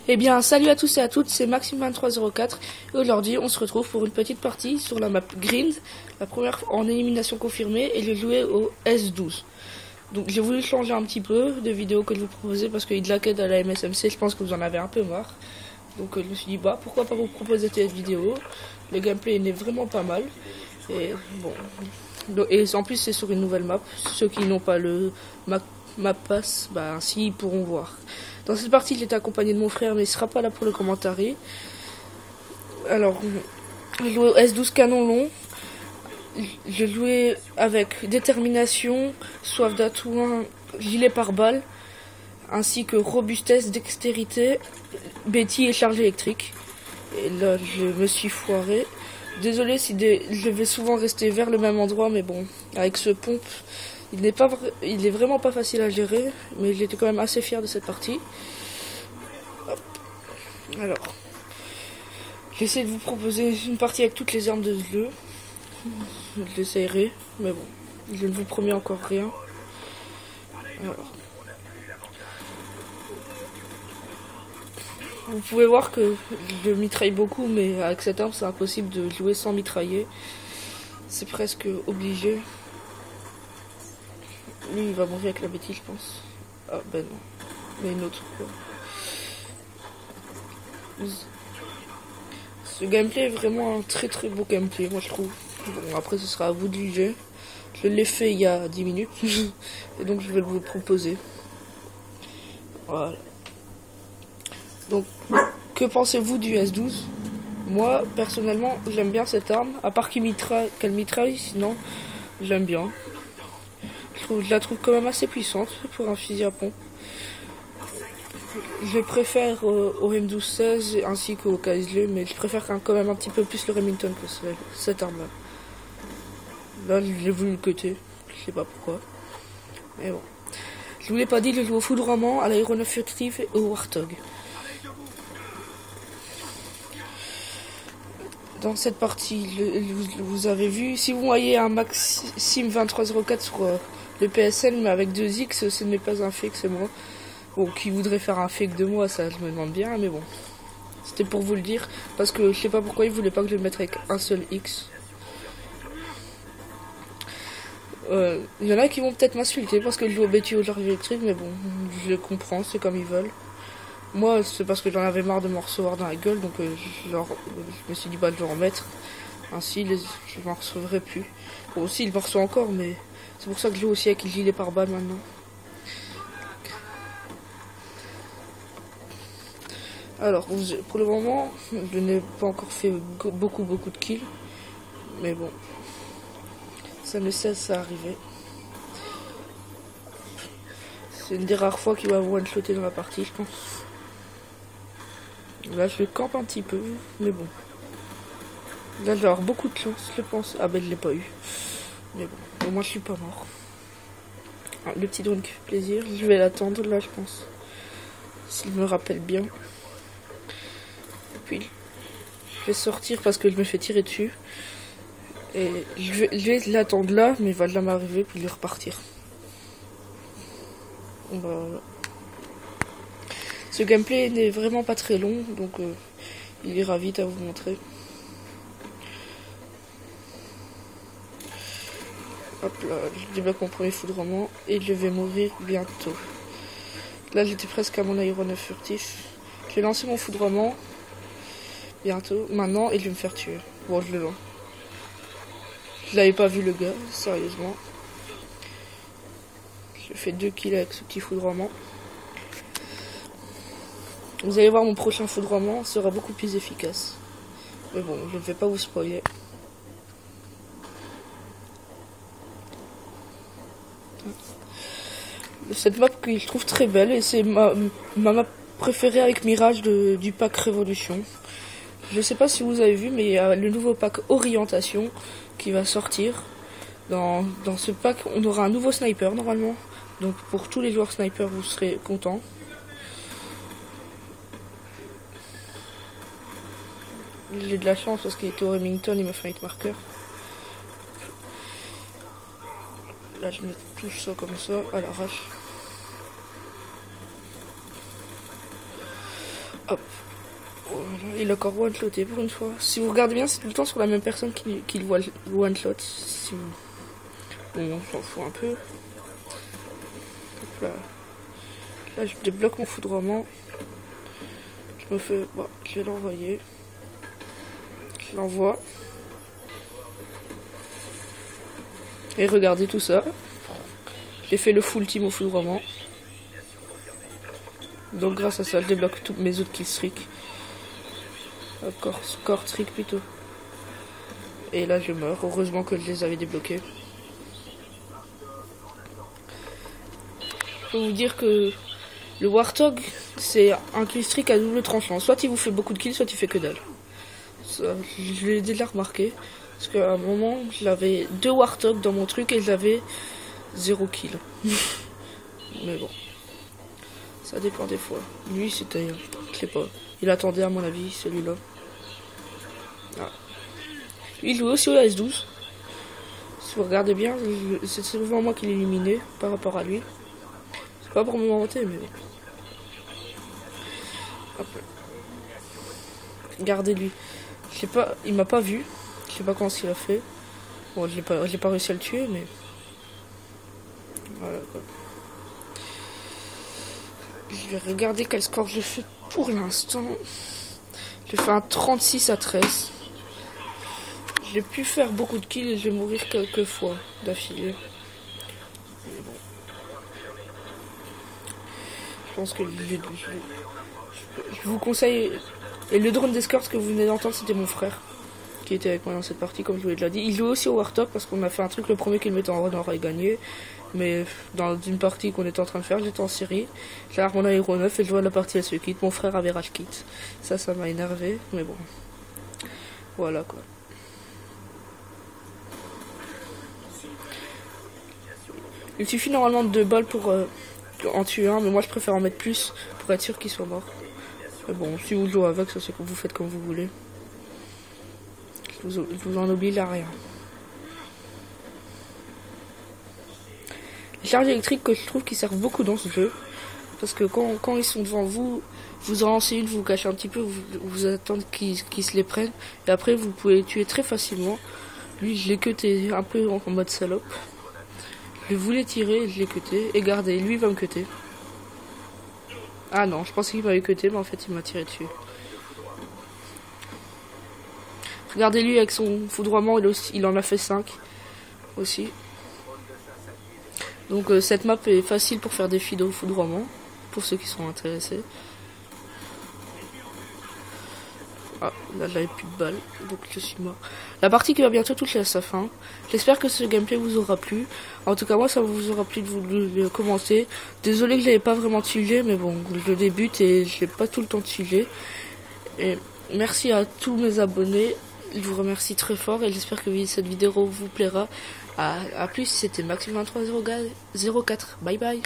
Eh bien, salut à tous et à toutes, c'est Maxime2304 et aujourd'hui on se retrouve pour une petite partie sur la map Grind, la première en élimination confirmée et je jouais au S12. Donc j'ai voulu changer un petit peu de vidéos que je vous proposais parce qu'il laquait à la MSMC, je pense que vous en avez un peu marre. Donc je me suis dit bah pourquoi pas vous proposer cette vidéo, le gameplay est vraiment pas mal et bon. Et en plus c'est sur une nouvelle map, ceux qui n'ont pas le map pass, bah ainsi ils pourront voir. Dans cette partie, j'étais accompagné de mon frère, mais il sera pas là pour le commentaire. Alors, je jouais au S12 canon long. Je jouais avec détermination, soif d'atout, gilet pare-balles, ainsi que robustesse, dextérité, Betty et charge électrique. Et là, je me suis foiré. Désolé si je vais souvent rester vers le même endroit, mais bon, avec ce pompe, il est vraiment pas facile à gérer, mais j'étais quand même assez fier de cette partie. Hop. Alors, j'essaie de vous proposer une partie avec toutes les armes de ce jeu. Je l'essayerai, mais bon, je ne vous promets encore rien. Alors. Vous pouvez voir que je mitraille beaucoup, mais avec cette arme, c'est impossible de jouer sans mitrailler. C'est presque obligé. Lui, il va mourir avec la bêtise, je pense. Ah, ben non. Mais une autre, quoi. Ce gameplay est vraiment un très très beau gameplay, moi je trouve. Bon, après, ce sera à vous de juger. Je l'ai fait il y a 10 minutes. Et donc, je vais vous le proposer. Voilà. Donc, que pensez-vous du S12? Moi, personnellement, j'aime bien cette arme. À part qu'elle mitraille, sinon, j'aime bien. Je la trouve quand même assez puissante pour un fusil à pompe. Je préfère au M1216 ainsi qu'au KSG, mais je préfère quand même un petit peu plus le Remington que cette arme là. Là, j'ai voulu le cutter, je sais pas pourquoi. Mais bon. Je vous l'ai pas dit, je joue au foudroiement, à l'aéronef furtif et au Warthog. Dans cette partie, vous avez vu, si vous voyez un Maxime 2304 sur le PSN, mais avec 2X, ce n'est pas un fake, c'est moi. Bon, qui voudrait faire un fake de moi, ça je me demande bien, mais bon. C'était pour vous le dire, parce que je sais pas pourquoi il voulait pas que je le mette avec un seul X. Il y en a qui vont peut-être m'insulter parce que je joue au Betty au charge électrique, mais bon, je le comprends, c'est comme ils veulent. Moi, c'est parce que j'en avais marre de me recevoir dans la gueule, donc je me suis dit bah de le remettre. Ainsi, je m'en recevrai plus. Bon, aussi, il me reçoit encore, mais c'est pour ça que je joue aussi avec le gilet pare-balles maintenant. Alors, pour le moment, je n'ai pas encore fait beaucoup de kills, mais bon, ça ne cesse à arriver. C'est une des rares fois qu'il va one-shotter dans la partie, je pense. Là, je le campe un petit peu, mais bon. Là, je vais avoir beaucoup de chance, je pense. Ah ben, je l'ai pas eu. Mais bon, au moins, je suis pas mort. Ah, le petit drone qui fait plaisir. Je vais l'attendre, là, je pense. S'il me rappelle bien. Et puis, je vais sortir parce que je me fais tirer dessus. Et je vais l'attendre là, mais il va jamais arriver, puis je vais repartir. Voilà. Ce gameplay n'est vraiment pas très long, donc il ira vite à vous montrer. Hop là, je débloque mon premier foudroiement et je vais mourir bientôt. Là, j'étais presque à mon aéronef furtif. Je vais lancer mon foudroiement bientôt, maintenant, et je vais me faire tuer. Bon, je le lance. Je l'avais pas vu le gars, sérieusement. Je fais 2 kills avec ce petit foudroiement. Vous allez voir, mon prochain foudroiement sera beaucoup plus efficace. Mais bon, je ne vais pas vous spoiler. Cette map que je trouve très belle et c'est ma map préférée avec Mirage du pack Révolution. Je sais pas si vous avez vu, mais il y a le nouveau pack Orientation qui va sortir. Dans ce pack, on aura un nouveau sniper normalement. Donc pour tous les joueurs sniper, vous serez contents. J'ai de la chance parce qu'il était au Remington, il m'a fait un hitmarker. Là, je me touche ça comme ça, à l'arrache. Hop. Voilà. Il a encore one-shoté pour une fois. Si vous regardez bien, c'est tout le temps sur la même personne qui le one-shot. Si vous... Bon, on s'en fout un peu. Hop là. Là, je débloque mon foudroiement. Je me fais... Bon, je vais l'envoyer. Je l'envoie. Et regardez tout ça. J'ai fait le full team au foudroiement. Donc grâce à ça, je débloque toutes mes autres killstreaks. Core streak plutôt. Et là, je meurs. Heureusement que je les avais débloqués. Je peux vous dire que le Warthog, c'est un killstreak à double tranchant. Soit il vous fait beaucoup de kills, soit il fait que dalle. Ça, je l'ai déjà remarqué. Parce qu'à un moment, j'avais 2 Warthog dans mon truc et j'avais 0 kill. Mais bon. Ça dépend des fois. Lui, c'était... Je sais pas. Il attendait à mon avis, celui-là. Ah. Il joue aussi au S12. Si vous regardez bien, c'est souvent moi qui l'ai éliminé par rapport à lui. C'est pas pour me vanter, mais bon. Hop. Regardez lui. Je sais pas, il m'a pas vu. Je sais pas comment il a fait. Bon, j'ai pas réussi à le tuer, mais... Voilà quoi. Je vais regarder quel score je fais pour l'instant. J'ai fait un 36 à 13. J'ai pu faire beaucoup de kills et je vais mourir quelques fois d'affilée. Bon. Je pense que je vous conseille. Et le drone d'escorte que vous venez d'entendre, c'était mon frère qui était avec moi dans cette partie, comme je vous l'ai déjà dit. Il joue aussi au Warthog parce qu'on a fait un truc, le premier qui le mettait en run aurait gagné. Mais dans une partie qu'on était en train de faire, j'étais en série. J'avais mon aéro 9 et je vois la partie elle se quitte. Mon frère avait rage kit. Ça m'a énervé, mais bon. Voilà quoi. Il suffit normalement de 2 balles pour en tuer un, mais moi je préfère en mettre plus pour être sûr qu'il soit mort. Mais bon, si vous jouez avec, ça c'est que vous faites comme vous voulez. Je vous en oublie là rien. Les charges électriques que je trouve qui servent beaucoup dans ce jeu. Parce que quand ils sont devant vous, vous en lancez une, vous cachez un petit peu, vous attendez qu'ils se les prennent. Et après vous pouvez les tuer très facilement. Lui je l'ai cuté un peu en mode salope. Je voulais tirer, je l'ai cuté. Et regardez, lui il va me cuter. Ah non, je pensais qu'il m'avait cuté, mais en fait il m'a tiré dessus. Regardez lui avec son foudroiement, il en a fait 5 aussi. Donc cette map est facile pour faire des feeds au foudroiement, pour ceux qui sont intéressés. Ah, là j'avais plus de balles, donc je suis mort. La partie qui va bientôt toucher à sa fin. J'espère que ce gameplay vous aura plu. En tout cas moi ça vous aura plu de vous le commenter. Désolé que je l'avais pas vraiment tilé, mais bon, je débute et je n'ai pas tout le temps tilé. Et merci à tous mes abonnés. Je vous remercie très fort et j'espère que cette vidéo vous plaira. A plus, c'était Maxime2304. Bye bye.